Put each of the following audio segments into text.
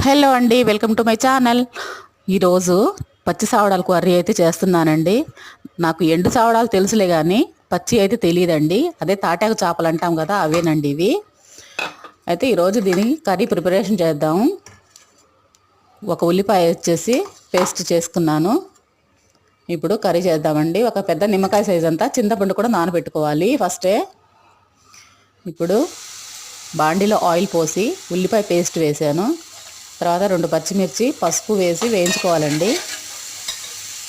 Hello అండి, welcome to my channel. ఈరోజు పచ్చి సావడాలు కర్రీ అయితే చేస్తున్నానండి. నాకు ఎండు సావడాలు తెలుసులే కానీ పచ్చి అయితే తెలియదండి. అదే తాటాకు చేపలు అంటాం కదా, అవేనండి ఇవి. అయితే ఈరోజు దీని కర్రీ ప్రిపరేషన్ చేద్దాం. ఒక ఉల్లిపాయ వచ్చేసి పేస్ట్ చేసుకున్నాను. ఇప్పుడు కర్రీ చేద్దామండి. ఒక పెద్ద నిమ్మకాయ సైజ్ అంతా చింతపండు కూడా నానబెట్టుకోవాలి ఫస్టే. ఇప్పుడు బాండీలో ఆయిల్ పోసి ఉల్లిపాయ పేస్ట్ వేసాను. తర్వాత 2 పచ్చిమిర్చి, పసుపు వేసి వేయించుకోవాలండి.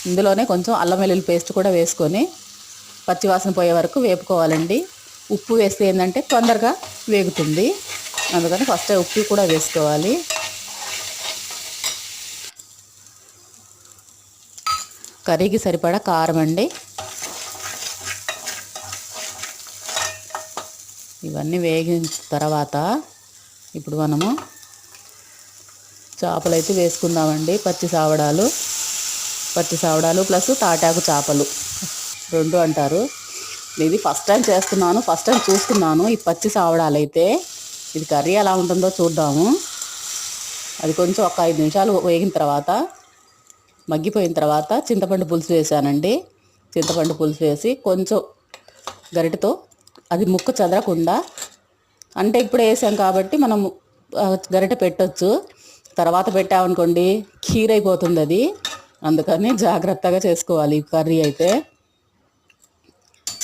ఇందులోనే కొంచెం అల్లం వెల్లుల్లి పేస్ట్ కూడా వేసుకొని పచ్చివాసన పోయే వరకు వేపుకోవాలండి. ఉప్పు వేస్తే ఏంటంటే తొందరగా వేగుతుంది, అందుకని ఫస్ట్ ఉప్పు కూడా వేసుకోవాలి. కర్రీకి సరిపడా కారం అండి. ఇవన్నీ వేగిన తర్వాత ఇప్పుడు మనము చేపలు అయితే వేసుకుందామండి. పచ్చి సావడాలు ప్లస్ తాటాకు చేపలు 2 అంటారు. ఇది ఫస్ట్ టైం చేస్తున్నాను, ఫస్ట్ టైం చూస్తున్నాను ఈ పచ్చి సావడాలు అయితే. ఇది కర్రీ ఎలా ఉంటుందో చూద్దాము. అది కొంచెం ఒక 5 నిమిషాలు వేగిన తర్వాత, మగ్గిపోయిన తర్వాత చింతపండు పులుసు వేసానండి. చింతపండు పులుసు వేసి కొంచెం గరిటెతో అది ముక్క చెదరకుండా, అంటే ఇప్పుడు వేసాం కాబట్టి మనం గరిటె పెట్టొచ్చు, తర్వాత పెట్టామనుకోండి ఖీర్ అయిపోతుంది అది. అందుకని జాగ్రత్తగా చేసుకోవాలి ఈ కర్రీ అయితే.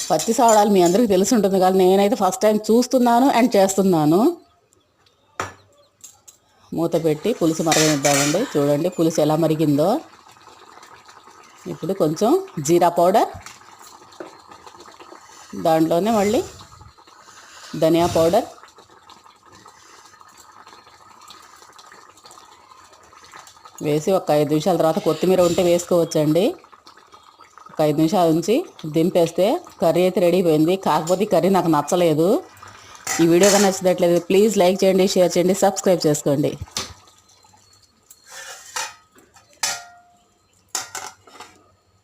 పచ్చి సావడాలు మీ అందరికీ తెలిసి ఉంటుంది, కానీ నేనైతే ఫస్ట్ టైం చూస్తున్నాను అండ్ చేస్తున్నాను. మూత పెట్టి పులుసు మరగనిద్దామండి. చూడండి పులుసు ఎలా మరిగిందో. ఇప్పుడు కొంచెం జీరా పౌడర్, దాంట్లోనే మళ్ళీ ధనియా పౌడర్, వేసి ఒక 5 నిమిషాల తర్వాత కొత్తిమీర ఉంటే వేసుకోవచ్చండి. ఒక 5 నిమిషాల నుంచి దింపేస్తే కర్రీ అయితే రెడీ అయిపోయింది. కాకపోతే ఈ కర్రీ నాకు నచ్చలేదు. ఈ వీడియో కానీ నచ్చినట్లయితే ప్లీజ్ లైక్ చేయండి, షేర్ చేయండి, సబ్స్క్రైబ్ చేసుకోండి.